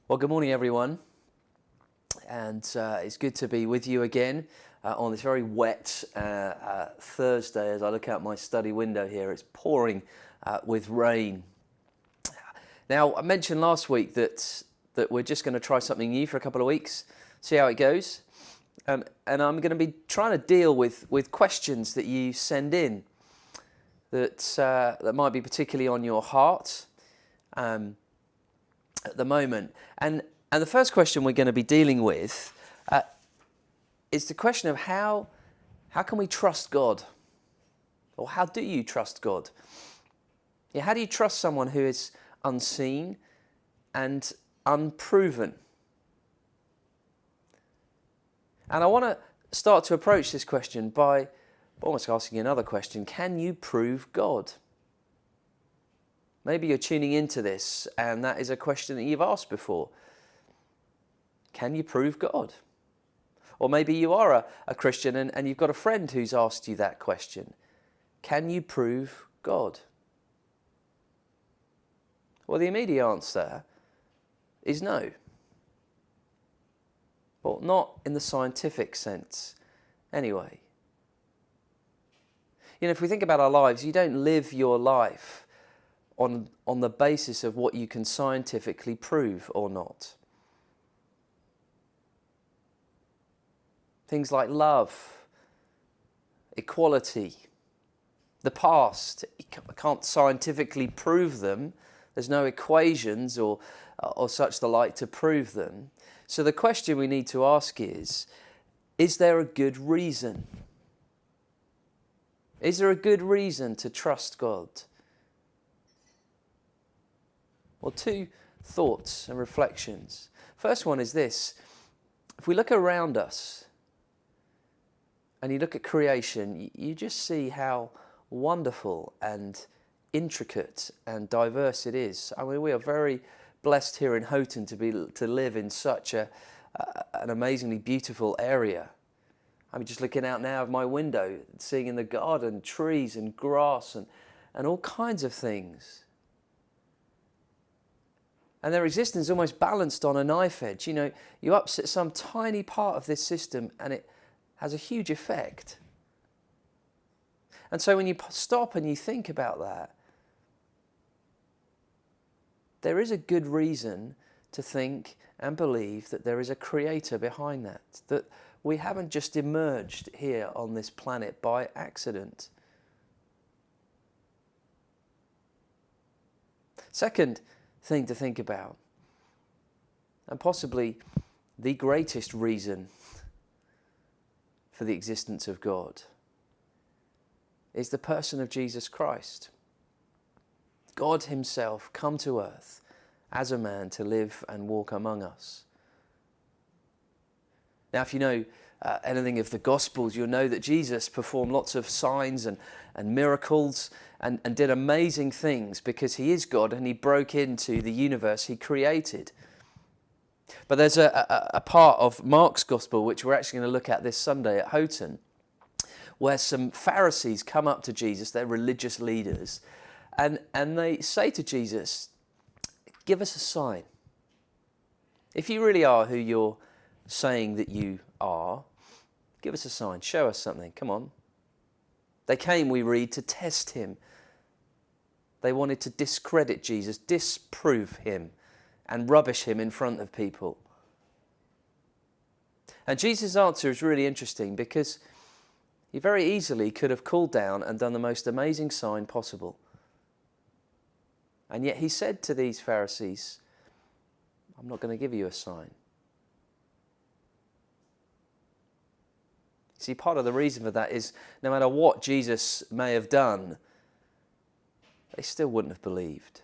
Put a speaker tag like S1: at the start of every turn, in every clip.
S1: Well, good morning, everyone, and it's good to be with you again on this very wet Thursday. As I look out my study window here, it's pouring with rain. Now, I mentioned last week that we're just going to try something new for a couple of weeks, see how it goes, and I'm going to be trying to deal with questions that you send in that might be particularly on your heart. At the moment. And the first question we're going to be dealing with is the question of how can we trust God? Or how do you trust God? Yeah, how do you trust someone who is unseen and unproven? And I want to start to approach this question by almost asking another question. Can you prove God? Maybe you're tuning into this and that is a question that you've asked before. Can you prove God? Or maybe you are a Christian and you've got a friend who's asked you that question. Can you prove God? Well, the immediate answer is no. Well, not in the scientific sense, anyway. You know, if we think about our lives, you don't live your life on the basis of what you can scientifically prove or not. Things like love, equality, the past, you can't scientifically prove them. There's no equations or such the like to prove them. So the question we need to ask is there a good reason? Is there a good reason to trust God? Well, two thoughts and reflections. First one is this. If we look around us and you look at creation, you just see how wonderful and intricate and diverse it is. I mean, we are very blessed here in Houghton to live in such an amazingly beautiful area. I'm just looking out now of my window, seeing in the garden trees and grass and all kinds of things. And their existence is almost balanced on a knife edge. You know, you upset some tiny part of this system and it has a huge effect. And so when you stop and you think about that, there is a good reason to think and believe that there is a creator behind that we haven't just emerged here on this planet by accident. Second thing to think about, and possibly the greatest reason for the existence of God, is the person of Jesus Christ. God himself come to earth as a man to live and walk among us. Now, if you know anything of the Gospels, you'll know that Jesus performed lots of signs and miracles and did amazing things because he is God and he broke into the universe he created. But there's a part of Mark's Gospel, which we're actually going to look at this Sunday at Houghton, where some Pharisees come up to Jesus, they're religious leaders, and they say to Jesus, give us a sign. If you really are who you're saying that you are, give us a sign, show us something, come on. They came, we read, to test him. They wanted to discredit Jesus, disprove him, and rubbish him in front of people. And Jesus' answer is really interesting because he very easily could have called down and done the most amazing sign possible. And yet he said to these Pharisees, I'm not going to give you a sign. See, part of the reason for that is no matter what Jesus may have done, they still wouldn't have believed.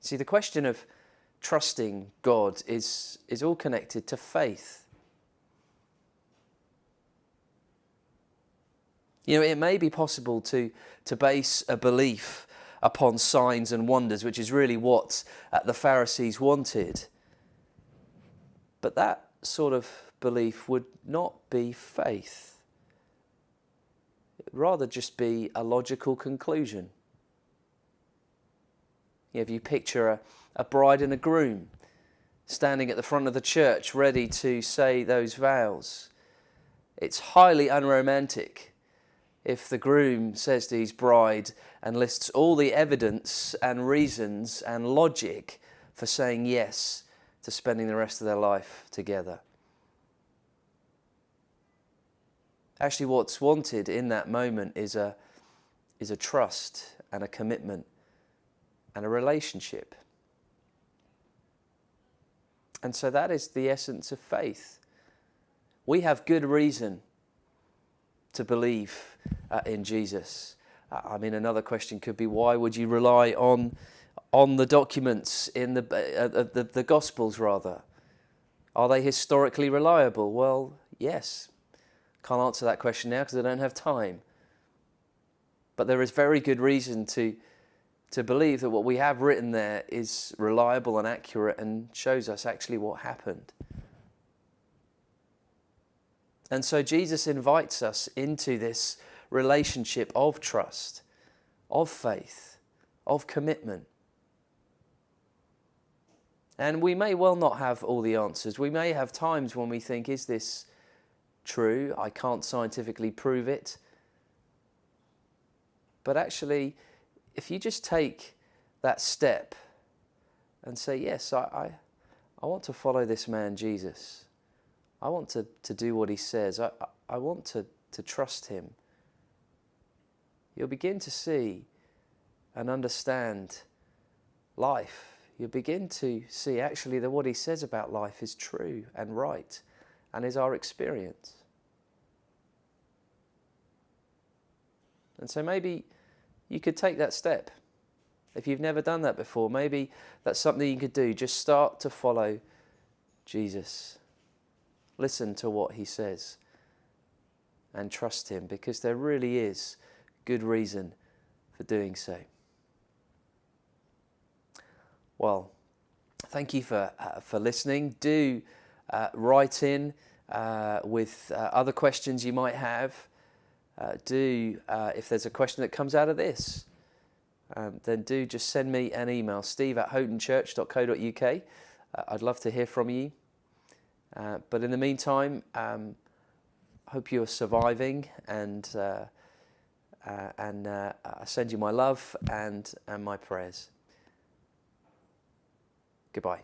S1: See, the question of trusting God is all connected to faith. You know, it may be possible to base a belief upon signs and wonders, which is really what the Pharisees wanted. But that sort of belief would not be faith. It would rather just be a logical conclusion. If you picture a bride and a groom standing at the front of the church ready to say those vows, it's highly unromantic if the groom says to his bride and lists all the evidence and reasons and logic for saying yes to spending the rest of their life together. Actually, what's wanted in that moment is a trust and a commitment and a relationship. And so that is the essence of faith. We have good reason to believe in Jesus. Another question could be, why would you rely on the documents in the Gospels rather? Are they historically reliable? Well, yes. Can't answer that question now because I don't have time. But there is very good reason to believe that what we have written there is reliable and accurate and shows us actually what happened. And so Jesus invites us into this relationship of trust, of faith, of commitment. And we may well not have all the answers. We may have times when we think, is this true? I can't scientifically prove it. But actually, if you just take that step and say, yes, I want to follow this man Jesus. I want to do what he says. I want to trust him. You'll begin to see and understand life. You'll begin to see actually that what he says about life is true and right and is our experience. And so maybe you could take that step. If you've never done that before, maybe that's something you could do. Just start to follow Jesus. Listen to what he says and trust him, because there really is good reason for doing so. Well, thank you for listening. Do write in with other questions you might have. If there's a question that comes out of this, then do just send me an email, steve@houghtonchurch.co.uk. I'd love to hear from you. But in the meantime, hope you're surviving, and I send you my love and my prayers. Goodbye.